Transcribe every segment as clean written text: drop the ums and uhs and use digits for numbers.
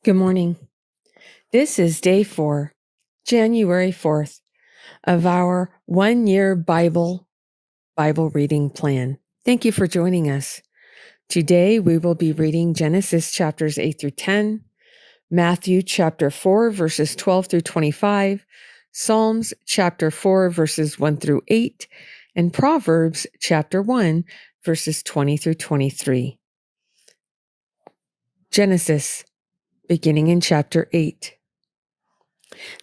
Good morning. This is day 4, January 4th, of our 1-year Bible reading plan. Thank you for joining us. Today we will be reading Genesis chapters 8 through 10, Matthew chapter 4, verses 12 through 25, Psalms chapter 4, verses 1 through 8, and Proverbs chapter 1, verses 20 through 23. Genesis, beginning in chapter 8.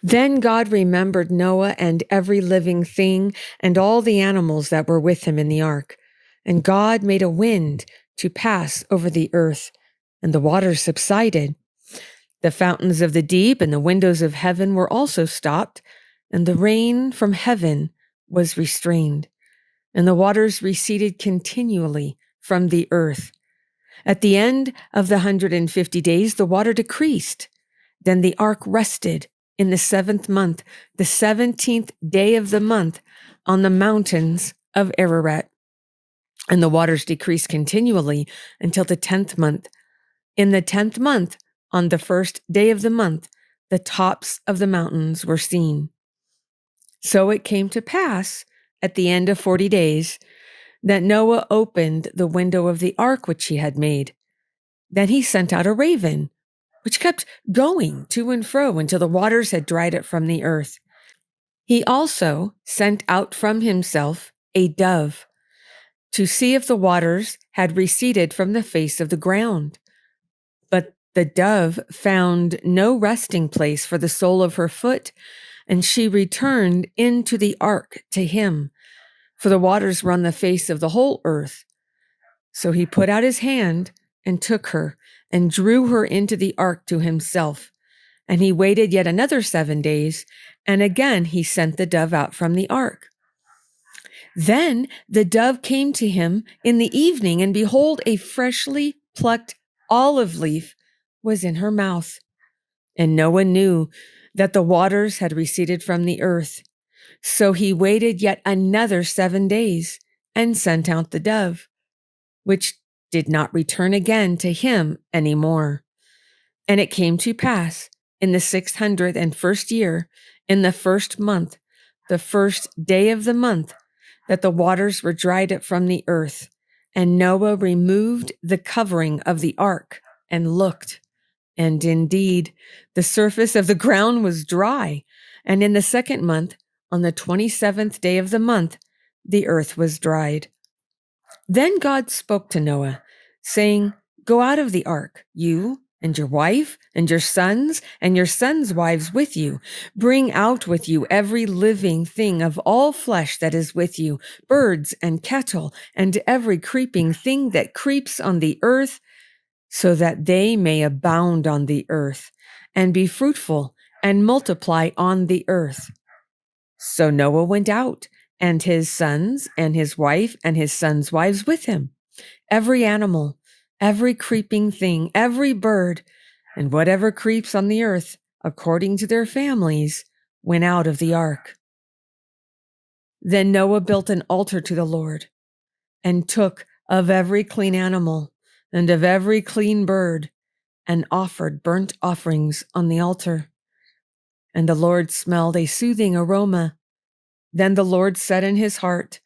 Then God remembered Noah and every living thing and all the animals that were with him in the ark. And God made a wind to pass over the earth, and the waters subsided. The fountains of the deep and the windows of heaven were also stopped, and the rain from heaven was restrained, and the waters receded continually from the earth. At the end of the 150 days, the water decreased. Then the ark rested in the 7th month, the 17th day of the month, on the mountains of Ararat. And the waters decreased continually until the 10th month. In the 10th month, on the 1st day of the month, the tops of the mountains were seen. So it came to pass, at the end of 40 days, that Noah opened the window of the ark which he had made. Then he sent out a raven, which kept going to and fro until the waters had dried it from the earth. He also sent out from himself a dove to see if the waters had receded from the face of the ground. But the dove found no resting place for the sole of her foot, and she returned into the ark to him, for the waters were on the face of the whole earth. So he put out his hand and took her and drew her into the ark to himself. And he waited yet another 7 days, and again he sent the dove out from the ark. Then the dove came to him in the evening, and behold, a freshly plucked olive leaf was in her mouth. And Noah knew that the waters had receded from the earth. So he waited yet another 7 days and sent out the dove, which did not return again to him any more. And it came to pass in the 601st year, in the 1st month, the 1st day of the month, that the waters were dried up from the earth. And Noah removed the covering of the ark and looked. And indeed, the surface of the ground was dry. And in the 2nd month, on the 27th day of the month, the earth was dried. Then God spoke to Noah, saying, "Go out of the ark, you and your wife and your sons wives with you. Bring out with you every living thing of all flesh that is with you, birds and cattle, and every creeping thing that creeps on the earth, so that they may abound on the earth, and be fruitful and multiply on the earth." So Noah went out, and his sons and his wife and his sons' wives with him. Every animal, every creeping thing, every bird, and whatever creeps on the earth, according to their families, went out of the ark. Then Noah built an altar to the Lord, and took of every clean animal and of every clean bird, and offered burnt offerings on the altar. And the Lord smelled a soothing aroma. Then the Lord said in his heart,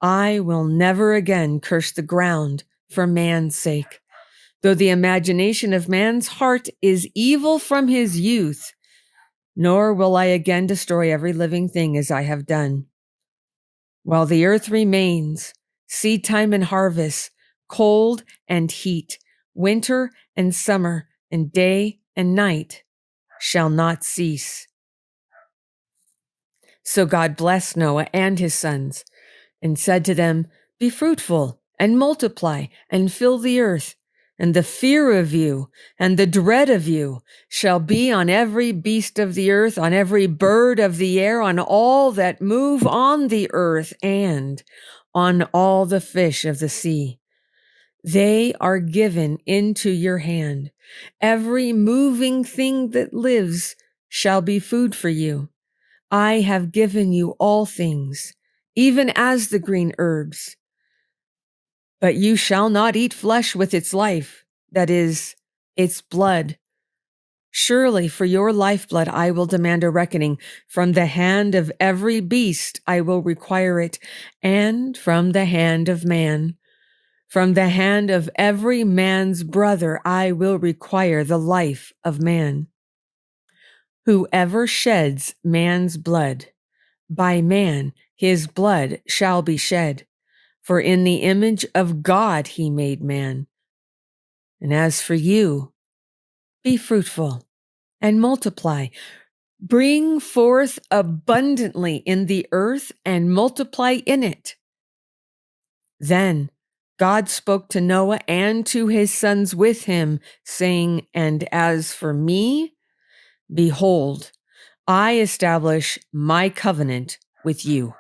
"I will never again curse the ground for man's sake, though the imagination of man's heart is evil from his youth, nor will I again destroy every living thing as I have done. While the earth remains, seed time and harvest, cold and heat, winter and summer, and day and night shall not cease." So God blessed Noah and his sons, and said to them, "Be fruitful and multiply and fill the earth, and the fear of you and the dread of you shall be on every beast of the earth, on every bird of the air, on all that move on the earth, and on all the fish of the sea. They are given into your hand. Every moving thing that lives shall be food for you. I have given you all things, even as the green herbs. But you shall not eat flesh with its life, that is, its blood. Surely for your lifeblood I will demand a reckoning. From the hand of every beast I will require it, and from the hand of man. From the hand of every man's brother I will require the life of man. Whoever sheds man's blood, by man his blood shall be shed. For in the image of God he made man. And as for you, be fruitful and multiply. Bring forth abundantly in the earth and multiply in it. Then God spoke to Noah and to his sons with him, saying, And as for me, behold, I establish my covenant with you,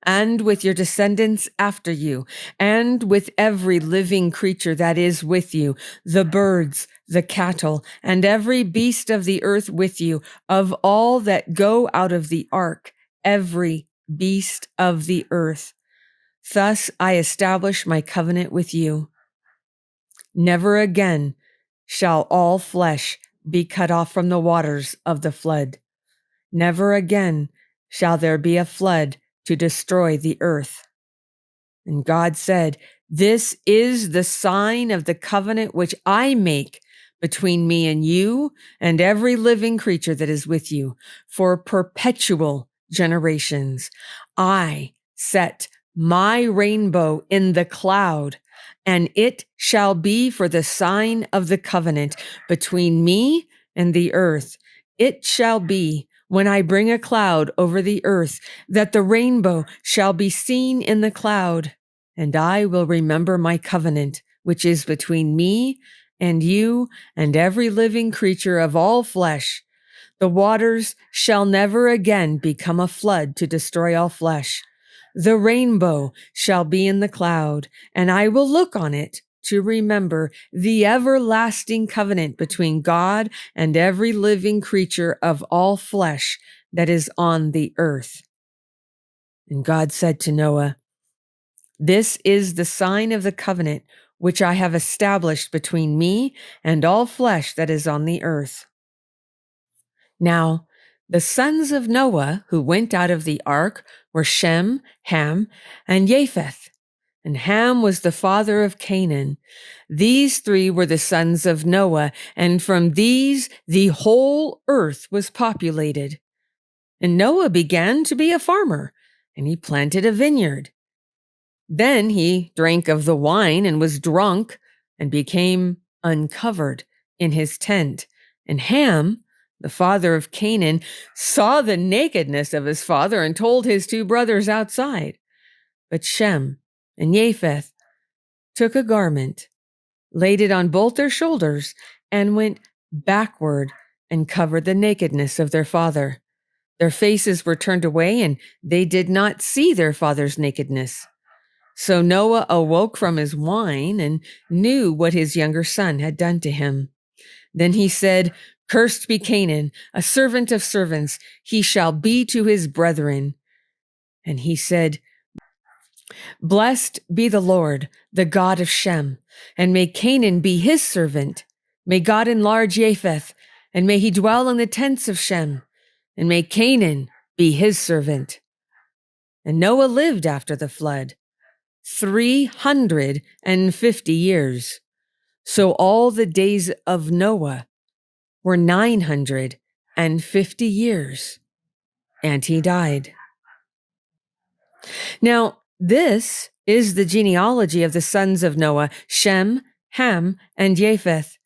and with your descendants after you, and with every living creature that is with you, the birds, the cattle, and every beast of the earth with you, of all that go out of the ark, every beast of the earth. Thus I establish my covenant with you. Never again shall all flesh be cut off from the waters of the flood. Never again shall there be a flood to destroy the earth. And God said, This is the sign of the covenant which I make between me and you and every living creature that is with you for perpetual generations. I set my rainbow in the cloud, and it shall be for the sign of the covenant between me and the earth. It shall be when I bring a cloud over the earth, that the rainbow shall be seen in the cloud, and I will remember my covenant, which is between me and you and every living creature of all flesh. The waters shall never again become a flood to destroy all flesh. The rainbow shall be in the cloud, and I will look on it to remember the everlasting covenant between God and every living creature of all flesh that is on the earth. And God said to Noah, This is the sign of the covenant which I have established between me and all flesh that is on the earth. Now, the sons of Noah who went out of the ark were Shem, Ham, and Japheth. And Ham was the father of Canaan. These three were the sons of Noah, and from these the whole earth was populated. And Noah began to be a farmer, and he planted a vineyard. Then he drank of the wine and was drunk, and became uncovered in his tent. And Ham, the father of Canaan, saw the nakedness of his father and told his two brothers outside. But Shem and Japheth took a garment, laid it on both their shoulders, and went backward and covered the nakedness of their father. Their faces were turned away, and they did not see their father's nakedness. So Noah awoke from his wine and knew what his younger son had done to him. Then he said, Cursed be Canaan, a servant of servants. He shall be to his brethren. And he said, Blessed be the Lord, the God of Shem, and may Canaan be his servant. May God enlarge Japheth, and may he dwell in the tents of Shem, and may Canaan be his servant. And Noah lived after the flood 350 years. So all the days of Noah were 950 years, and he died. Now, this is the genealogy of the sons of Noah, Shem, Ham, and Japheth.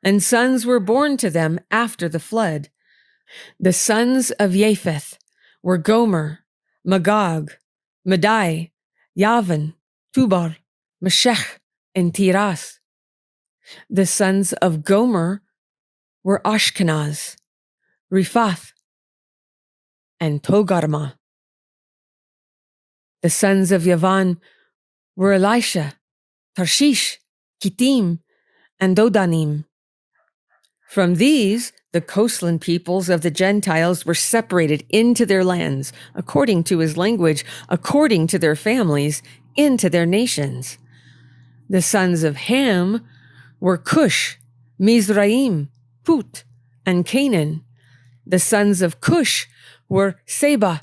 And sons were born to them after the flood. The sons of Japheth were Gomer, Magog, Madai, Yavan, Tubal, Meshech, and Tiras. The sons of Gomer were Ashkenaz, Riphath, and Togarmah. The sons of Yavan were Elisha, Tarshish, Kittim, and Dodanim. From these, the coastland peoples of the Gentiles were separated into their lands, according to his language, according to their families, into their nations. The sons of Ham were Cush, Mizraim, Put, and Canaan. The sons of Cush were Seba,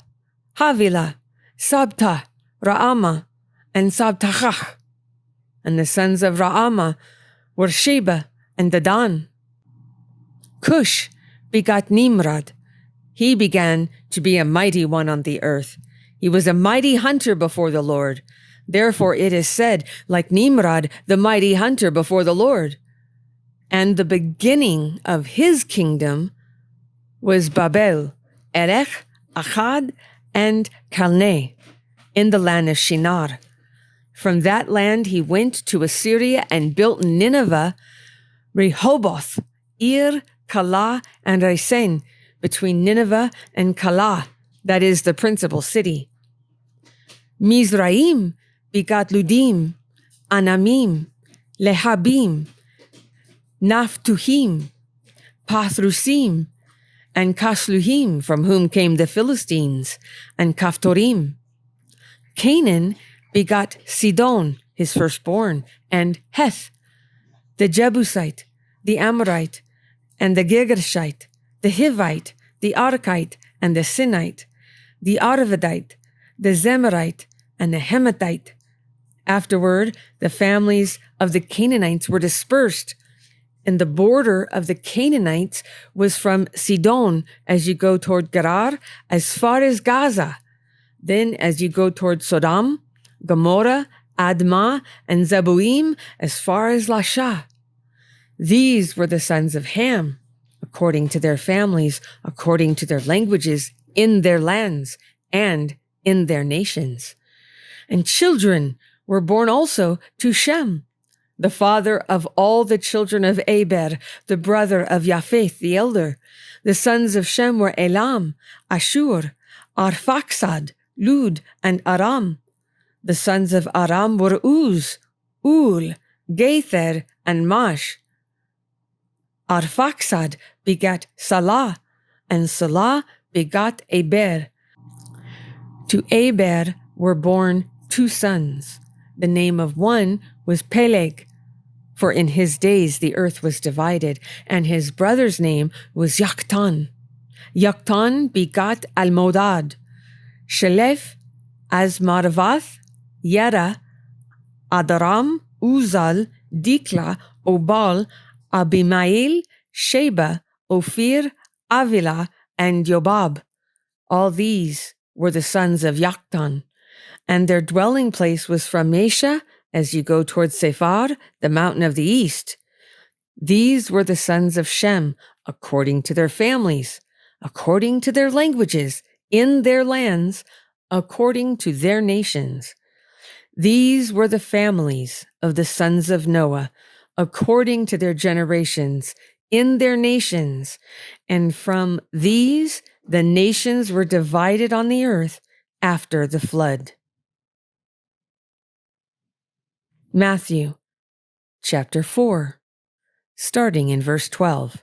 Havilah, Sabta, Raama, and Sabtachach. And the sons of Raama were Sheba and Dedan. Cush begot Nimrod. He began to be a mighty one on the earth. He was a mighty hunter before the Lord. Therefore it is said, like Nimrod, the mighty hunter before the Lord. And the beginning of his kingdom was Babel, Erech, Akkad, and Calneh, in the land of Shinar. From that land he went to Assyria and built Nineveh, Rehoboth, Ir, Calah, and Resen, between Nineveh and Calah, that is the principal city. Mizraim begot Ludim, Anamim, Lehabim, Naphtuhim, Pathrusim, and Kasluhim, from whom came the Philistines, and Kaphtorim. Canaan begot Sidon, his firstborn, and Heth, the Jebusite, the Amorite, and the Girgashite, the Hivite, the Arkite, and the Sinite, the Arvadite, the Zemarite, and the Hemathite. Afterward, the families of the Canaanites were dispersed, and the border of the Canaanites was from Sidon as you go toward Gerar, as far as Gaza. Then as you go toward Sodom, Gomorrah, Admah, and Zeboim, as far as Lasha. These were the sons of Ham, according to their families, according to their languages, in their lands, and in their nations. And children were born also to Shem, the father of all the children of Eber, the brother of Japheth the elder. The sons of Shem were Elam, Ashur, Arphaxad, Lud, and Aram. The sons of Aram were Uz, Ul, Gether, and Mash. Arphaxad begat Salah, and Salah begot Eber. To Eber were born 2 sons. The name of one was Peleg, for in his days the earth was divided, and his brother's name was Yoktan. Yoktan begot Almodad, Shelef, Azmaravath, Yera, Adaram, Uzal, Dikla, Obal, Abimael, Sheba, Ophir, Avila, and Jobab. All these were the sons of Yoktan, and their dwelling place was from Mesha, as you go toward Sephar, the mountain of the east. These were the sons of Shem, according to their families, according to their languages, in their lands, according to their nations. These were the families of the sons of Noah, according to their generations, in their nations. And from these, the nations were divided on the earth after the flood. Matthew chapter 4, starting in verse 12.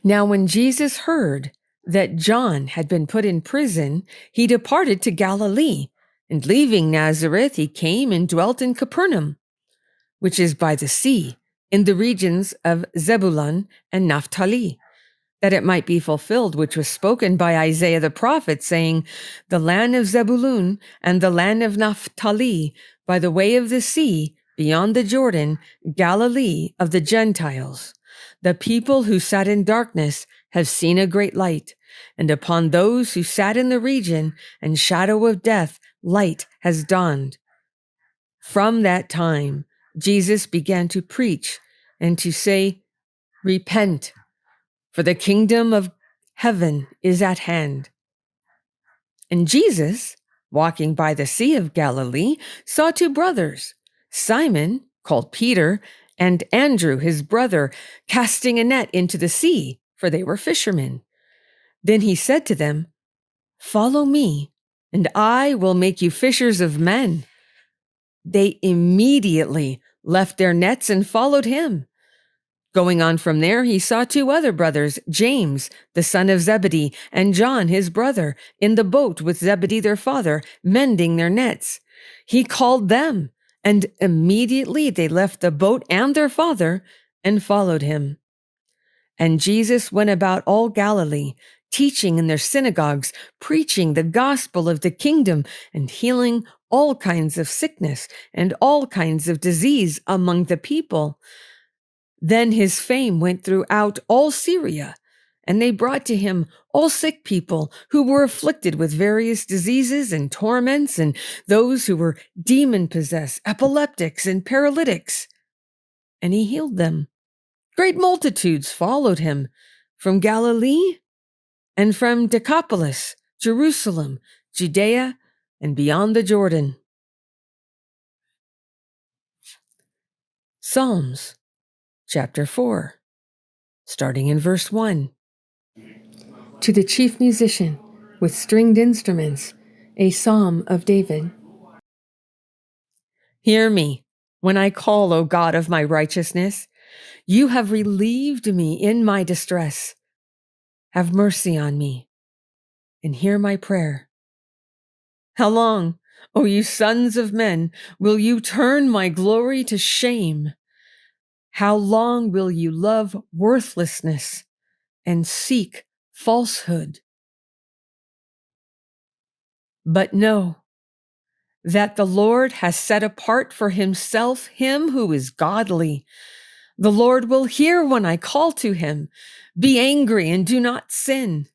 Now when Jesus heard that John had been put in prison, he departed to Galilee, and leaving Nazareth, he came and dwelt in Capernaum, which is by the sea, in the regions of Zebulun and Naphtali, that it might be fulfilled which was spoken by Isaiah the prophet, saying, the land of Zebulun and the land of Naphtali, by the way of the sea, beyond the Jordan, Galilee of the Gentiles. The people who sat in darkness have seen a great light, and upon those who sat in the region and shadow of death, light has dawned. From that time, Jesus began to preach and to say, repent, for the kingdom of heaven is at hand. And Jesus, walking by the Sea of Galilee, saw 2 brothers, Simon, called Peter, and Andrew, his brother, casting a net into the sea, for they were fishermen. Then he said to them, follow me, and I will make you fishers of men. They immediately left their nets and followed him. Going on from there, he saw 2 other brothers, James, the son of Zebedee, and John, his brother, in the boat with Zebedee their father, mending their nets. He called them, and immediately they left the boat and their father and followed him. And Jesus went about all Galilee, teaching in their synagogues, preaching the gospel of the kingdom, and healing all kinds of sickness and all kinds of disease among the people. Then his fame went throughout all Syria, and they brought to him all sick people who were afflicted with various diseases and torments, and those who were demon-possessed, epileptics, and paralytics. And he healed them. Great multitudes followed him from Galilee and from Decapolis, Jerusalem, Judea, and beyond the Jordan. Psalms, chapter 4, starting in verse 1. To the chief musician, with stringed instruments, a psalm of David. Hear me when I call, O God of my righteousness. You have relieved me in my distress. Have mercy on me and hear my prayer. How long, O you sons of men, will you turn my glory to shame? How long will you love worthlessness and seek falsehood? But know that the Lord has set apart for himself him who is godly. The Lord will hear when I call to him. Be angry and do not sin.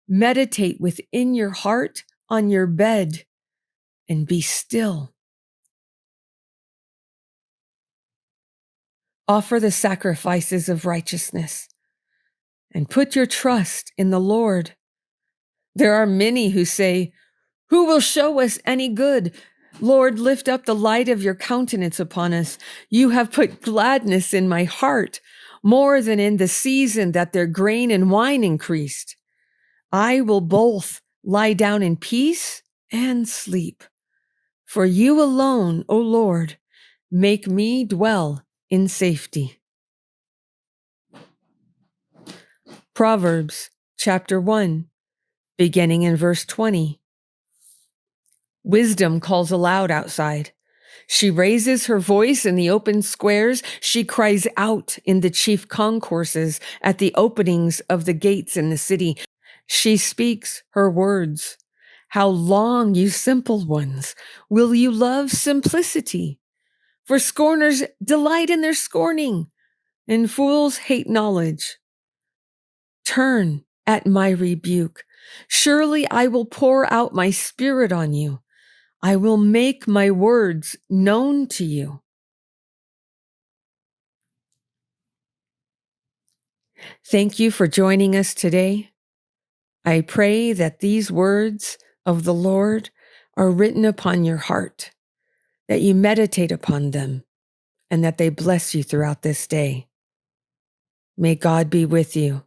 Meditate within your heart on your bed and be still. Offer the sacrifices of righteousness and put your trust in the Lord. There are many who say, "Who will show us any good?" Lord, lift up the light of your countenance upon us. You have put gladness in my heart, more than in the season that their grain and wine increased. I will both lie down in peace and sleep. For you alone, O Lord, make me dwell in safety. Proverbs chapter 1, beginning in verse 20. Wisdom calls aloud outside. She raises her voice in the open squares. She cries out in the chief concourses at the openings of the gates in the city. She speaks her words. How long, you simple ones, will you love simplicity? For scorners delight in their scorning, and fools hate knowledge. Turn at my rebuke. Surely I will pour out my spirit on you. I will make my words known to you. Thank you for joining us today. I pray that these words of the Lord are written upon your heart, that you meditate upon them, and that they bless you throughout this day. May God be with you.